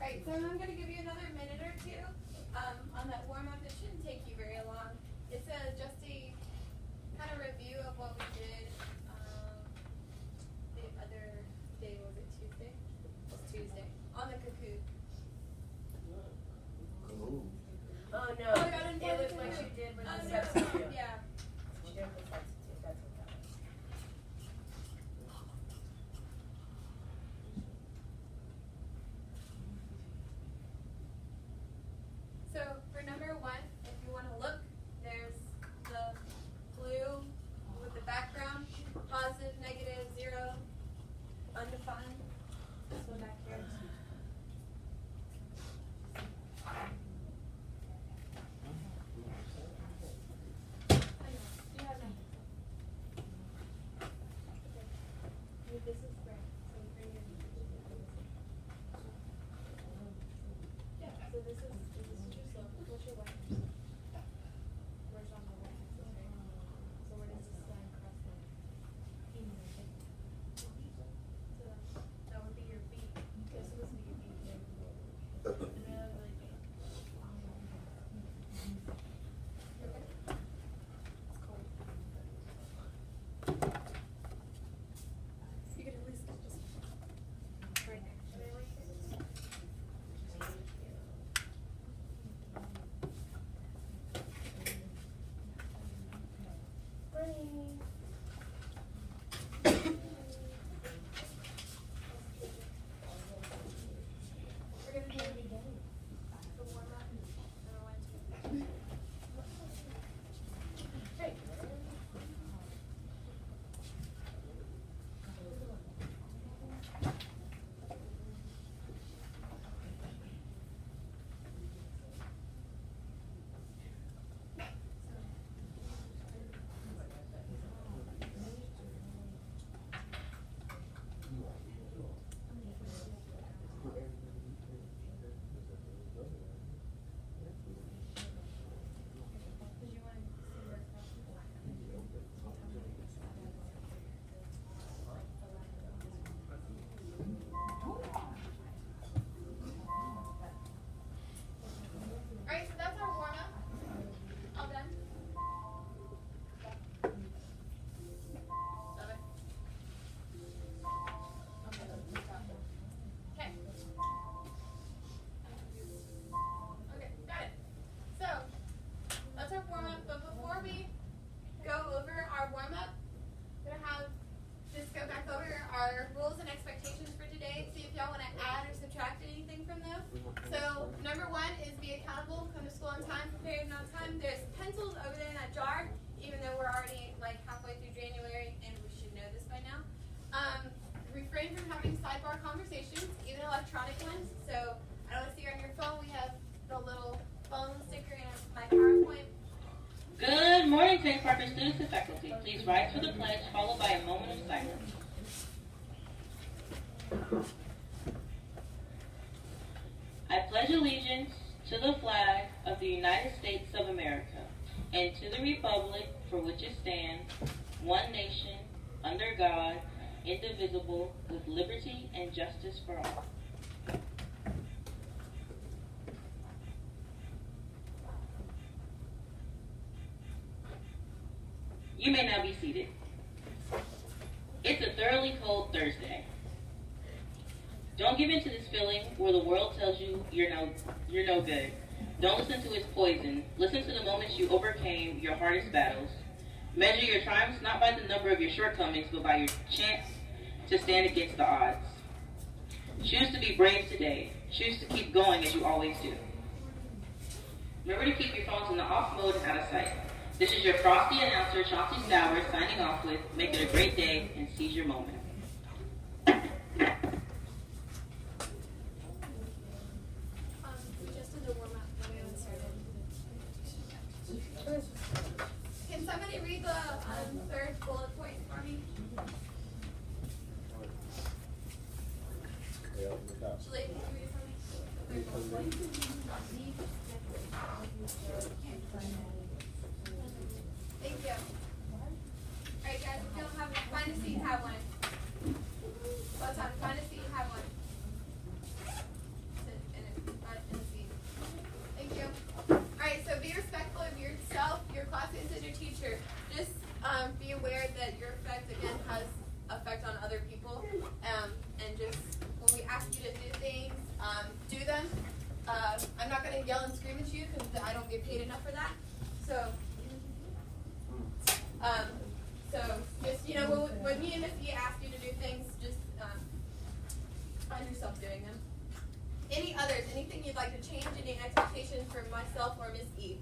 Alright, so I'm going to give you another minute or two on that warm-up. It shouldn't take you very long. It's just a kind of review of what we did the other day. Was it Tuesday? It was Tuesday. On the Kahoot. Oh no, Oh, it was what you did with the no. substitute. Yeah. She did with the substitute, that's what that was. So for number 1, if you want to look, there's the blue with the background, positive, negative, 0, undefined. This one back here. This is great. Yeah, so this is your slope. What's your y-intercept? Where's on the y-axis, right? So where does this line cross the So that would be your B. Okay, so this would be your B. Really B. Okay. It's cold. You could at least just right there. We're going to do the warm-up. Great. Did you want to see the Alright, so that's our warm-up. All done? Love it. Okay. Okay, got it. So, that's our warm-up, but before we go over our warm-up, we're going to just go back over our rules and expectations for today, see if y'all want to add or subtract anything from those. So, number 1 is be accountable, come to school on time, prepared and on time. There's pencils over there in that jar, even though we're already like halfway through January, and we should know this by now. Refrain from having sidebar conversations, even electronic ones. So, I don't want to see you on your phone. We have the little phone sticker in my PowerPoint. Good morning, St. Parker students and faculty. Please rise for the pledge, followed by a moment of silence. I pledge allegiance to the flag of the United States of America and to the republic for which it stands, one nation, under God, indivisible, with liberty and justice for all. You may now be seated. It's a thoroughly cold Thursday. Don't give in to this feeling where the world tells you you're no good. Don't listen to its poison. Listen to the moments you overcame your hardest battles. Measure your triumphs not by the number of your shortcomings, but by your chance to stand against the odds. Choose to be brave today. Choose to keep going as you always do. Remember to keep your phones in the off mode and out of sight. This is your frosty announcer, Chauncey Stowers, signing off with, make it a great day and seize your moment. We just did the warm-up, but we haven't started. Can somebody read the 3rd bullet point for me? Julie, can you read it for me? The 3rd bullet point. Thank you. Alright guys, if you don't have it, find a seat, have one. What's on? Find a seat, have one. Sit in and just when we ask you to do things, do them. I'm not going to yell and scream at you because I don't get paid enough for that. So just, you know, when me and Miss E ask you to do things, just find yourself doing them. Any others? Anything you'd like to change? Any expectations from myself or Miss E?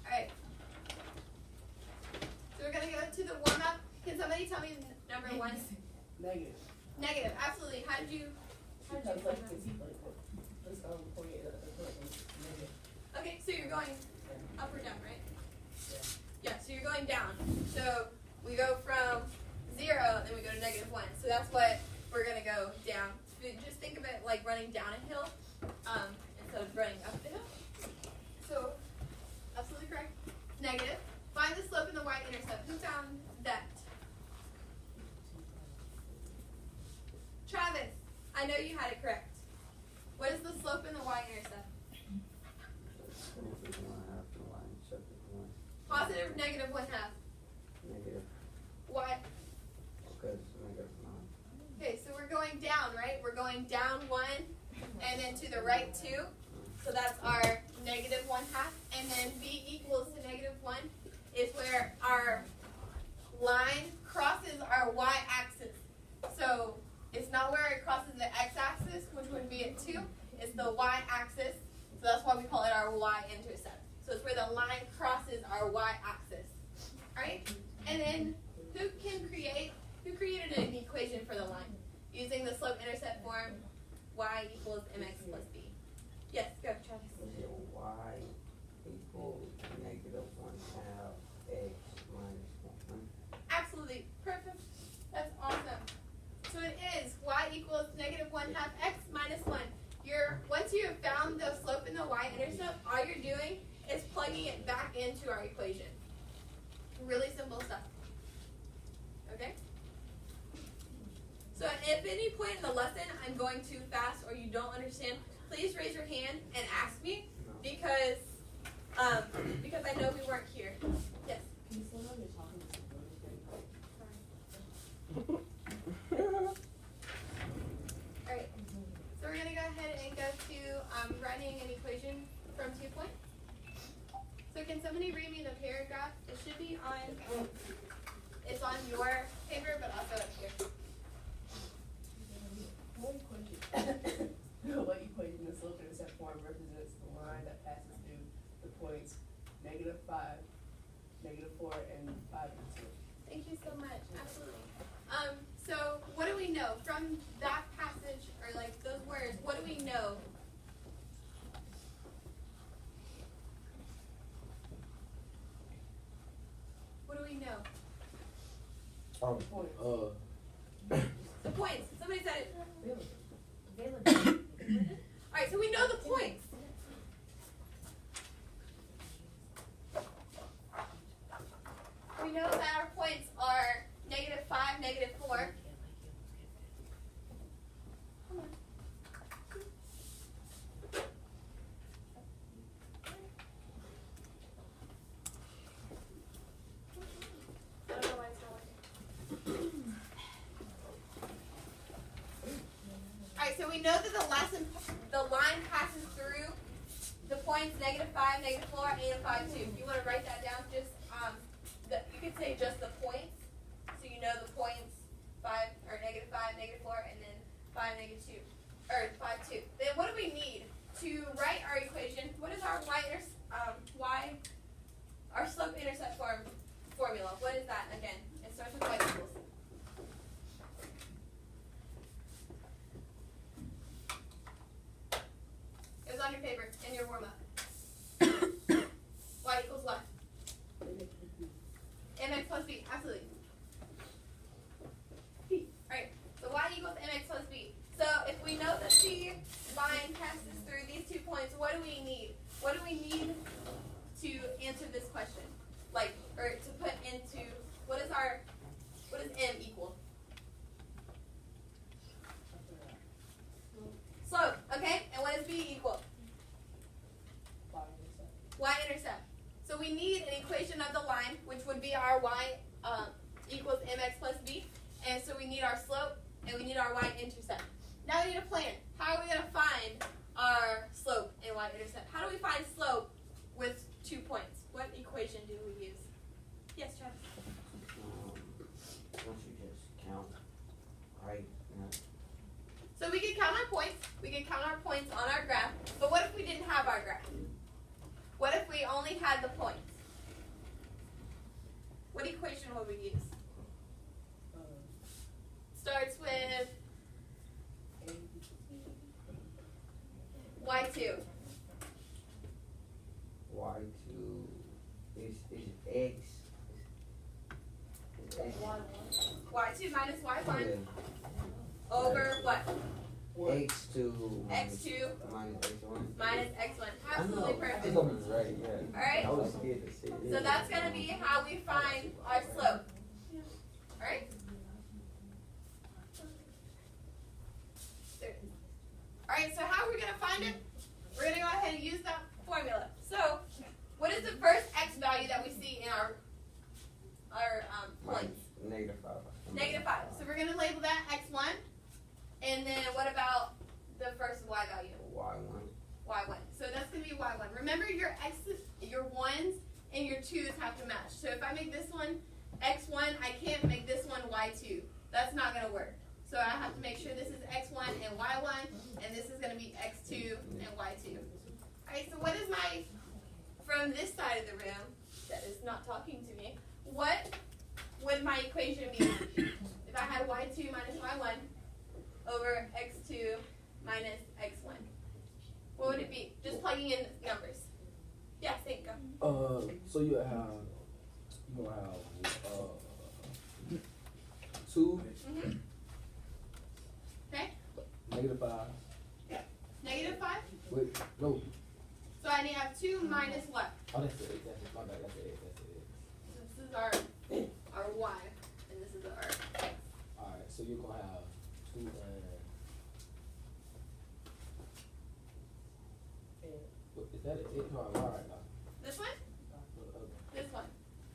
Alright. So we're going to go to the warm-up. Can somebody tell me number one? Negative. Negative, absolutely. How did you Because find like, that? cause he like, let's 48 negative. Okay, so you're going up or down, right? Yeah. Yeah, so you're going down. So we go from 0, then we go to -1. So that's what we're going to go down. So just think of it like running down a hill instead of running up the hill. So, absolutely correct. Negative. Find the slope and the y-intercept. Who found that? Travis, I know you had it correct. What is the slope and the y-intercept? Positive or negative 1/2? Negative. Why? Because negative 9. Okay, so we're going down, right? We're going down 1, and then to the right 2. So that's our negative 1/2. And then b equals to -1 is where our line crosses our y-axis. So it's not where it crosses the x-axis, which would be at 2. It's the y-axis. So that's why we call it our y-intercept. So it's where the line crosses our y-axis. Alright? And then who created an equation for the line? Using the slope-intercept form, y equals mx plus b. Yes, go, Travis. Is it y equals negative 1/2 x minus 1? Absolutely. Perfect. That's awesome. So it is y equals negative 1/2 x minus 1. Once you have found the slope and the y-intercept, all you're doing is plugging it back into our equation. Really simple stuff. Okay? So if at any point in the lesson I'm going too fast or you don't understand, please raise your hand and ask me because I know we weren't here. Yes? Can you slow down? You're talking to Alright, so we're going to go ahead and go to writing an equation from 2 points. So can somebody read me the paragraph? It should be on, it's on your paper, but also up here. One question. What equation the slope-intercept form represents the line that passes through the points -5, -4, and 5 and 2? Thank you so much, absolutely. So what do we know from that passage, or like those words, what do we know? What do we know? Points. The points. Somebody said it. Really? Alright, so we know the points. We know that our points are -5, -4. Come on. I don't know why it's not working. Alright, so we know that the line passes through the points -5, -4, and 5, 2. If you want to write that down, just you could say just the points, so you know the points 5 or -5, -4, and then 5, -2, or 5, 2. Then what do we need to write our equation? What is our our slope-intercept formula? What is that again? It starts with y equals. It was on your paper in your warm-up. Y equals what? Mx plus b, absolutely. Alright, so y equals mx plus b. So if we know that the line passes through these 2 points, what do we need? What do we need to answer this question? Or to put into, what is So we need an equation of the line, which would be our y equals mx plus b. And so we need our slope, and we need our y-intercept. Now we need a plan. How are we going to find our slope and y-intercept? How do we find slope with 2 points? What equation do we use? Yes, Travis? Don't you just count, right? No. So we could count our points. We could count our points on our graph. But what if we didn't have our graph? What if we only had the points? What equation would we use? Starts with y2. Y2 is x. Is x. y2 minus y1 Yeah. over what? X2 x2 minus x1. minus x1. Absolutely perfect. It's right, yeah. All right? I was scared to say it. So that's going to be how we find our slope. All right? All right, so how are we going to find it? We're going to go ahead and use that formula. So what is the first x value that we see in our points? -5. -5. So we're going to label that x1. And then what about the first y value? Y1. Y1. So that's going to be Y1. Remember your x's, your 1s and your 2s have to match. So if I make this one x1, I can't make this one y2. That's not going to work. So I have to make sure this is x1 and y1, and this is going to be x2 and y2. All right, so what is my, from this side of the room that is not talking to me, what would my equation be if I had y2 minus y1 over x2 minus x1? What would it be? Just plugging in numbers. Yeah, think, go. So you have 2 Mm-hmm. Okay. -5. -5? Wait, no. So I need to have 2 minus what? Oh, that's it. That's it. My bad. That's it. That's it. So this is our y, and this is our x. All right. So you're gonna have 2 and what, is that an X or a Y right now? This one? No, the other. This one.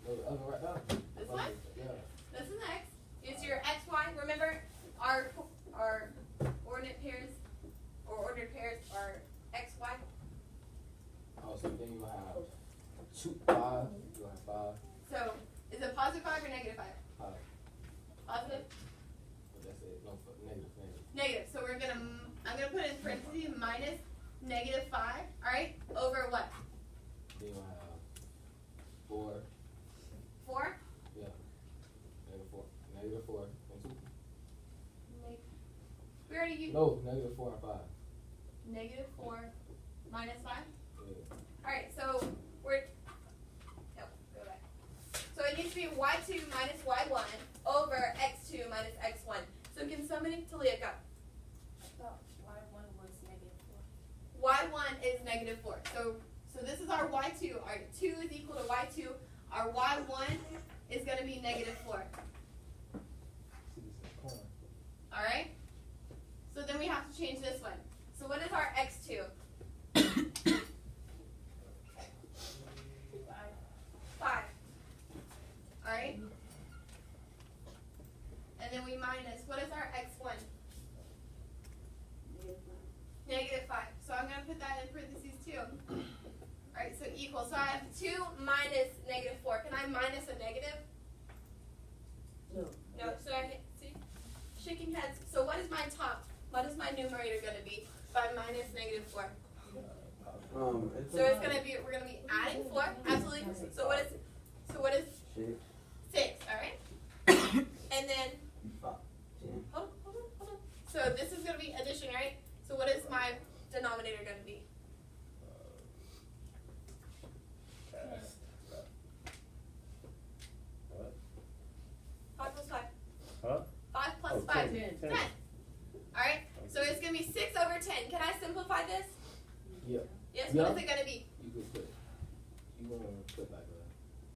No, the other right now. This one? Yeah. This is x. It's your xy. Remember, our ordinate pairs, or ordered pairs are xy. Oh, so then you have 2, 5. You have 5. So is it positive 5 or negative 5? 5. Positive? But that's it. No, negative. Negative. So I'm gonna put in parentheses minus -5. All right. Over what? Then you have 4. 4. Yeah. -4. -4 and 2. We already used No, -4 and 5. -4 minus 5. Yeah. All right. So we're go back. So it needs to be y2 minus y1 over x2 minus x1. So can somebody, Talia, go. Y1 was -4. Y1 is -4. So this is our y2. Our 2 is equal to y2. Our y1 is going to be -4. All right? So then we have to change this one. So what is our x2? 5. All right? And then we minus, what is our x1? -5. So I'm going to put that in parentheses too. All right, so equal. So I have 2 minus -4. Can I minus a negative? No. No, so I see? Shaking heads. So what is my top? What is my numerator going to be by minus -4? So it's going to be, we're going to be adding 4. Absolutely. So what is 6, all right? And then, hold on. So this is going to be addition, right? So what is my denominator going to be? What? 5 plus 5. Huh? 5 plus Oh, 5. 10. 10. All right. So it's going to be 6 over 10. Can I simplify this? Yeah. Yes. Yeah. What is it going to be?